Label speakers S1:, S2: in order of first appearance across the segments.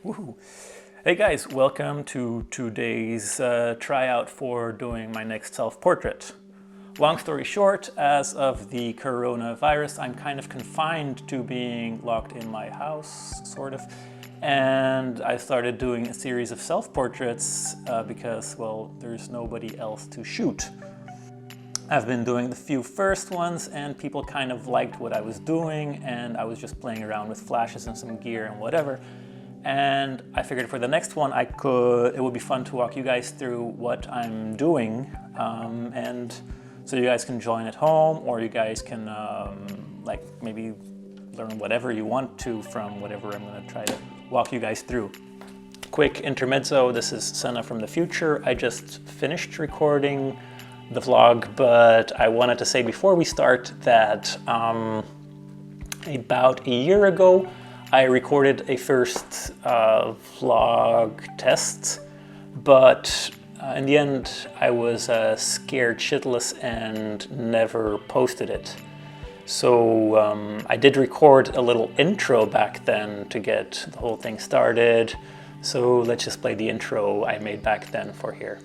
S1: Woohoo. Hey guys, welcome to today's tryout for doing my next self-portrait. Long story short, as of the coronavirus, I'm kind of confined to being locked in my house, sort of. And I started doing a series of self-portraits because, well, there's nobody else to shoot. I've been doing the few first ones and people kind of liked what I was doing, and I was just playing around with flashes and some gear and whatever. And I figured for the next one it would be fun to walk you guys through what I'm doing, and so you guys can join at home, or you guys can like maybe learn whatever you want to from whatever I'm going to try to walk you guys through. Quick intermezzo, this is Senna from the future. I just finished recording the vlog, but I wanted to say before we start that about a year ago I recorded a first vlog test, but in the end I was scared shitless and never posted it. So I did record a little intro back then to get the whole thing started. So let's just play the intro I made back then for here.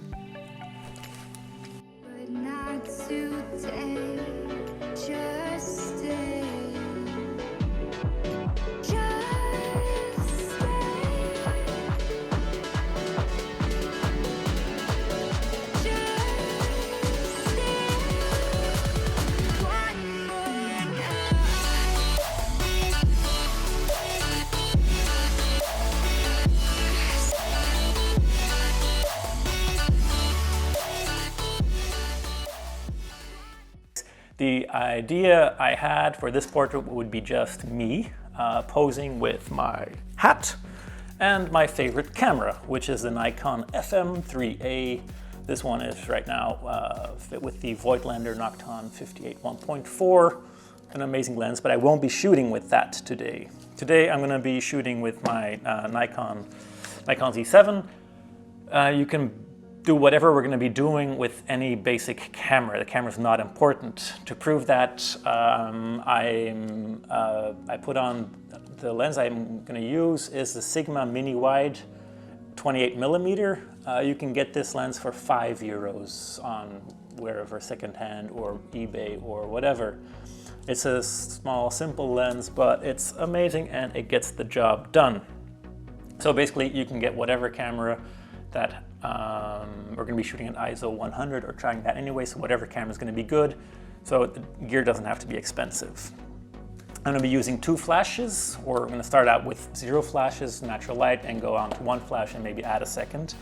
S1: The idea I had for this portrait would be just me posing with my hat and my favorite camera, which is the Nikon FM3A. This one is right now fit with the Voigtlander Nocton 58 1.4, an amazing lens, but I won't be shooting with that today. Today I'm going to be shooting with my Nikon Z7. You can do whatever we're going to be doing with any basic camera. The camera's not important. To prove that, I put on the lens I'm going to use is the Sigma Mini Wide 28mm. You can get this lens for €5 on wherever, secondhand or eBay or whatever. It's a small, simple lens, but it's amazing and it gets the job done. So basically, you can get whatever camera that we're going to be shooting at ISO 100 or trying that anyway, so whatever camera is going to be good. So the gear doesn't have to be expensive. I'm going to be using 2 flashes, or I'm going to start out with 0 flashes, natural light, and go on to 1 flash and maybe add a second.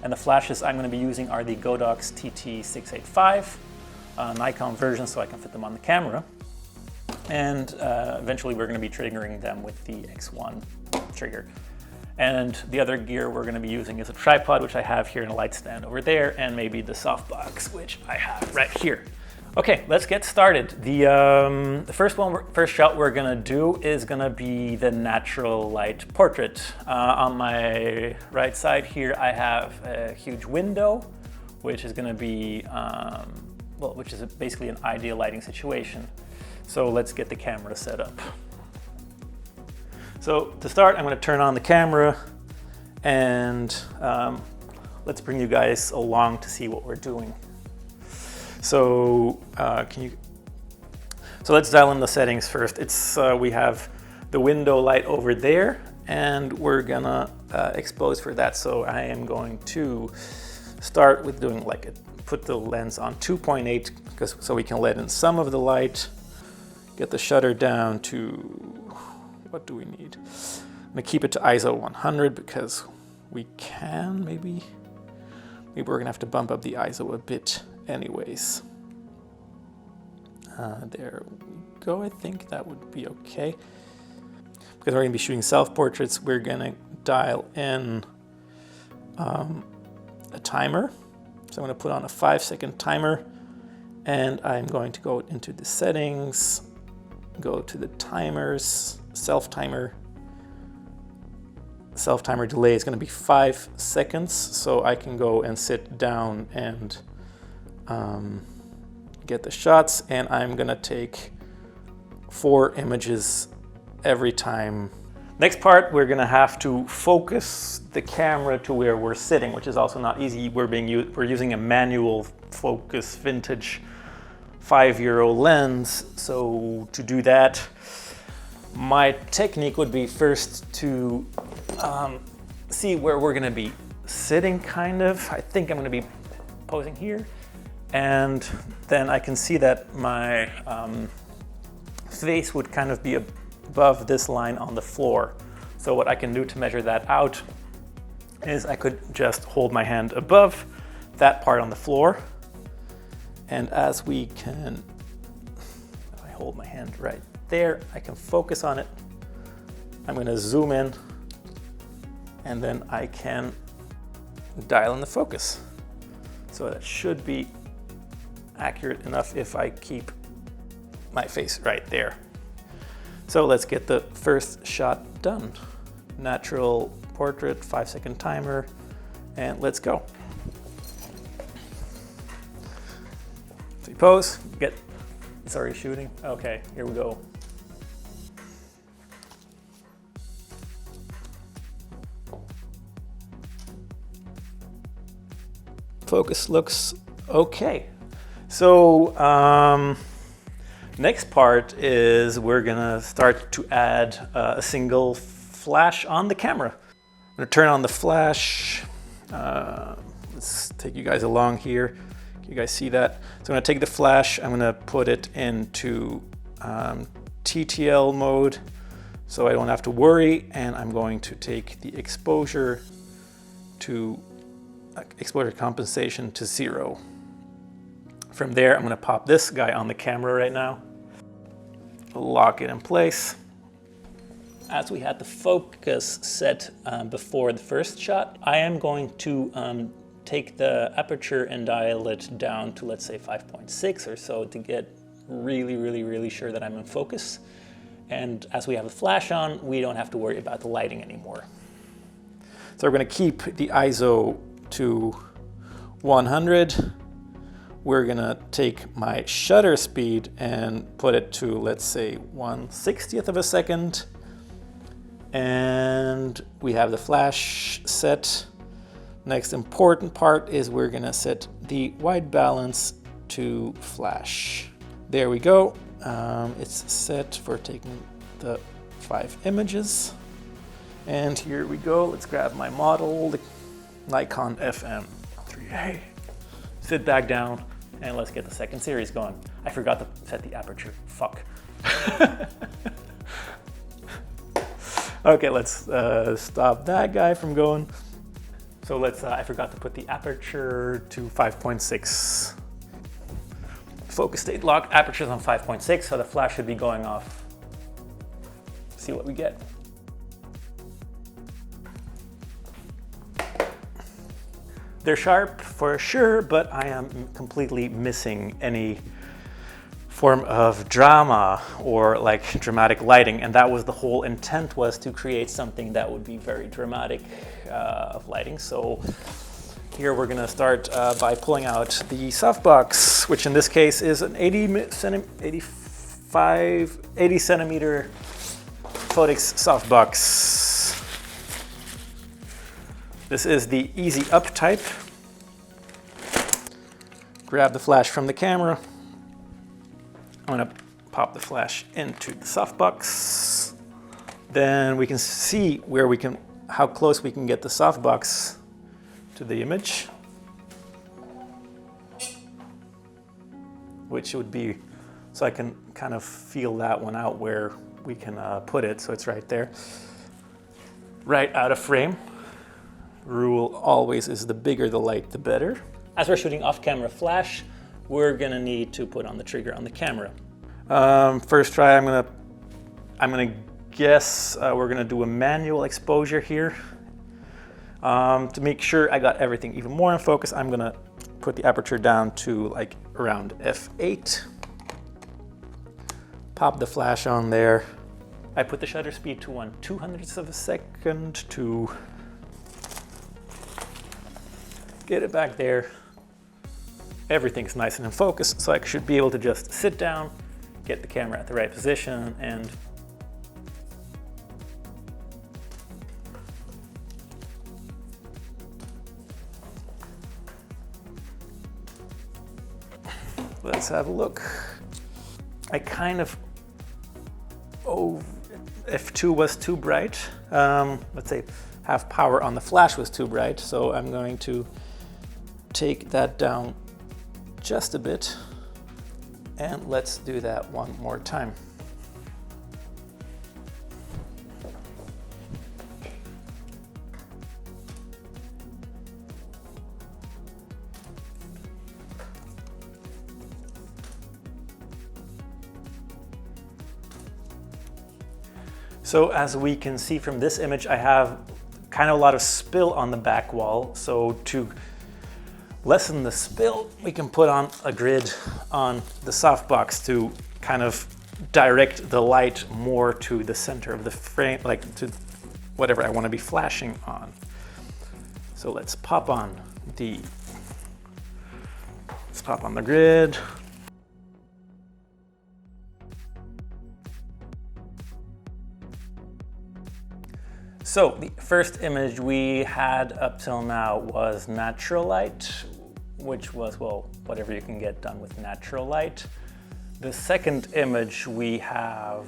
S1: And the flashes I'm going to be using are the Godox TT685 Nikon version, so I can fit them on the camera. And eventually we're going to be triggering them with the X1 trigger. And the other gear we're going to be using is a tripod, which I have here in a light stand over there, and maybe the Softbox, which I have right here. Okay, let's get started. The first shot we're going to do is going to be the natural light portrait. On my right side here, I have a huge window, which is going to be, which is basically an ideal lighting situation. So let's get the camera set up. So to start, I'm going to turn on the camera and let's bring you guys along to see what we're doing. So so let's dial in the settings first. We have the window light over there, and we're gonna expose for that. So I am going to start with doing put the lens on 2.8 so we can let in some of the light. Get the shutter down to, what do we need? I'm gonna keep it to ISO 100 because we can, maybe we're gonna have to bump up the ISO a bit anyways. There we go, I think that would be okay. Because we're gonna be shooting self-portraits, we're gonna dial in a timer. So I'm gonna put on a 5-second timer, and I'm going to go into the settings, go to the timers, self-timer. Self-timer delay is going to be 5 seconds, so I can go and sit down and get the shots, and I'm going to take 4 images every time Next part, we're gonna have to focus the camera to where we're sitting, which is also not easy. We're using a manual focus vintage €5 lens. So to do that, my technique would be first to see where we're gonna be sitting, kind of. I think I'm gonna be posing here. And then I can see that my face would kind of be above this line on the floor. So what I can do to measure that out is I could just hold my hand above that part on the floor. And as we can, if I hold my hand right there, I can focus on it. I'm gonna zoom in and then I can dial in the focus. So that should be accurate enough if I keep my face right there. So let's get the first shot done. Natural portrait, 5-second timer, and let's go. So you pose, it's already shooting. Okay, here we go. Focus looks okay. So next part is we're gonna start to add a single flash on the camera. I'm gonna turn on the flash. Let's take you guys along here. Can you guys see that? So I'm gonna take the flash, I'm gonna put it into TTL mode so I don't have to worry, and I'm going to take the exposure compensation to 0. From there, I'm gonna pop this guy on the camera right now, lock it in place. As we had the focus set before the first shot, I am going to take the aperture and dial it down to, let's say, 5.6 or so to get really sure that I'm in focus. And as we have the flash on, we don't have to worry about the lighting anymore. So we're gonna keep the ISO to 100. We're gonna take my shutter speed and put it to, let's say, 1/60th of a second. And we have the flash set. Next important part is we're gonna set the white balance to flash. There we go. It's set for taking the 5 images. And here we go. Let's grab my model, the Nikon FM3A. Sit back down and let's get the second series going. I forgot to set the aperture. Fuck. Okay, let's stop that guy from going. So I forgot to put the aperture to 5.6. Focus state lock, aperture's on 5.6, so the flash should be going off. See what we get. They're sharp for sure, but I am completely missing any form of drama or like dramatic lighting, and that was the whole intent, was to create something that would be very dramatic of lighting. So here we're gonna start by pulling out the Softbox, which in this case is an 80 centimeter Photox Softbox. This is the easy up type. Grab the flash from the camera. I'm gonna pop the flash into the Softbox. Then we can see how close we can get the Softbox to the image, which would be, so I can kind of feel that one out where we can put it. So it's right there, right out of frame. Rule always is the bigger the light, the better. As we're shooting off-camera flash, we're gonna need to put on the trigger on the camera. First try, I'm gonna guess we're gonna do a manual exposure here. To make sure I got everything even more in focus, I'm gonna put the aperture down to like around f8. Pop the flash on there. I put the shutter speed to 1/200th of a second to get it back there. Everything's nice and in focus, so I should be able to just sit down, get the camera at the right position, and let's have a look. I kind of, F2 was too bright. Let's say half power on the flash was too bright. So I'm going to take that down just a bit. And let's do that one more time. So as we can see from this image, I have kind of a lot of spill on the back wall. So to lessen the spill, we can put on a grid on the softbox to kind of direct the light more to the center of the frame, like to whatever I want to be flashing on. So let's pop on the grid. So the first image we had up till now was natural light, which was, well, whatever you can get done with natural light. The second image we have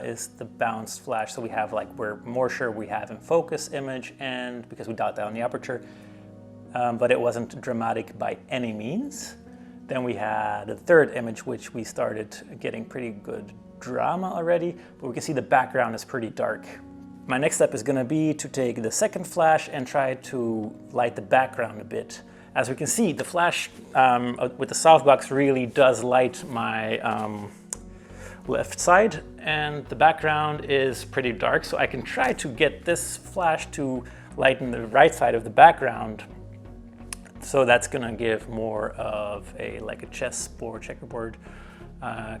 S1: is the bounced flash. So we have like, we're more sure we have in focus image, and because we dialed down the aperture, but it wasn't dramatic by any means. Then we had a third image, which we started getting pretty good drama already, but we can see the background is pretty dark. My next step is going to be to take the second flash and try to light the background a bit. As we can see, the flash with the softbox really does light my left side, and the background is pretty dark, so I can try to get this flash to lighten the right side of the background. So that's going to give more of like a chessboard, checkerboard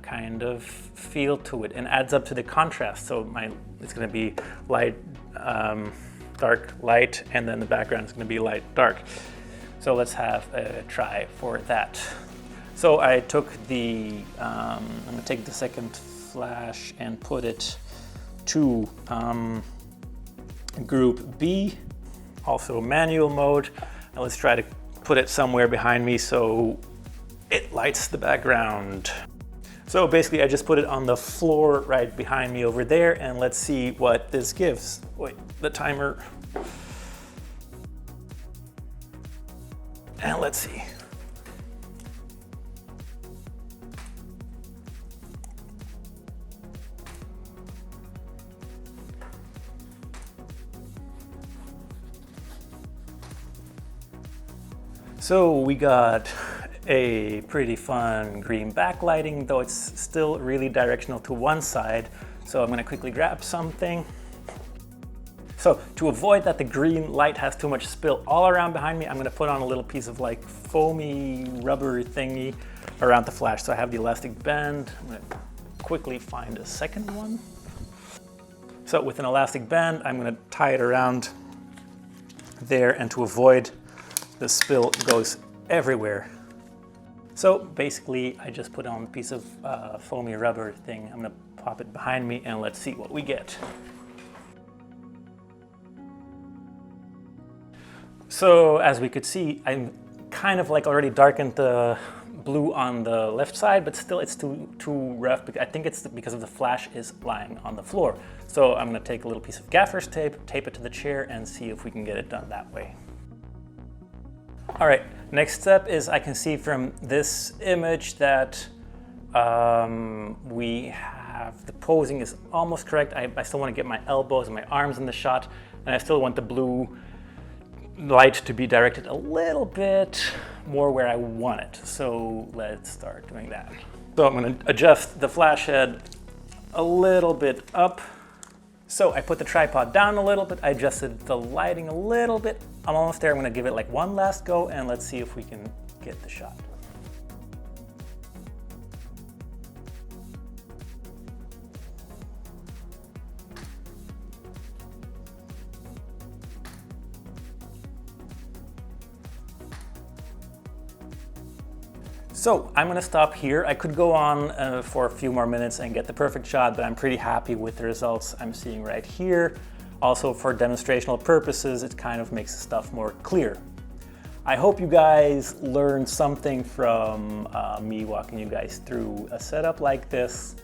S1: kind of feel to it, and adds up to the contrast. So it's going to be light, dark, light, and then the background is going to be light, dark. So let's have a try for that. So I took I'm going to take the second flash and put it to group B, also manual mode. And let's try to put it somewhere behind me so it lights the background. So basically I just put it on the floor right behind me over there, and let's see what this gives. Wait, the timer. And let's see. So we got a pretty fun green backlighting, though it's still really directional to one side. So I'm going to quickly grab something. So to avoid that the green light has too much spill all around behind me, I'm going to put on a little piece of like foamy rubber thingy around the flash. So I have the elastic band. I'm going to quickly find a second one. So with an elastic band, I'm going to tie it around there, and to avoid the spill goes everywhere. So basically, I just put on a piece of foamy rubber thing. I'm gonna pop it behind me, and let's see what we get. So as we could see, I'm kind of like already darkened the blue on the left side, but still it's too rough. I think it's because of the flash is lying on the floor. So I'm gonna take a little piece of gaffer's tape it to the chair, and see if we can get it done that way. All right, next step is I can see from this image that we have the posing is almost correct. I still want to get my elbows and my arms in the shot, and I still want the blue light to be directed a little bit more where I want it. So let's start doing that. So I'm going to adjust the flash head a little bit up. So I put the tripod down a little bit, I adjusted the lighting a little bit. I'm almost there. I'm gonna give it like one last go, and let's see if we can get the shot. So I'm gonna stop here. I could go on for a few more minutes and get the perfect shot, but I'm pretty happy with the results I'm seeing right here. Also, for demonstrational purposes, it kind of makes stuff more clear. I hope you guys learned something from me walking you guys through a setup like this,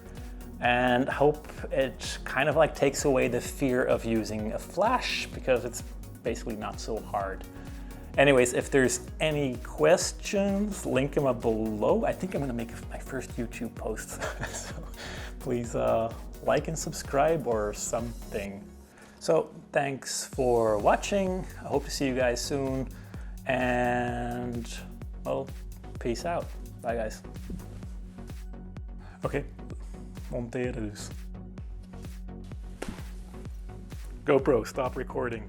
S1: and hope it kind of like takes away the fear of using a flash, because it's basically not so hard. Anyways, if there's any questions, link them up below. I think I'm gonna make my first YouTube post, so please like and subscribe or something. So thanks for watching. I hope to see you guys soon, and well, peace out. Bye guys. Oké, monteren dus. GoPro, stop recording.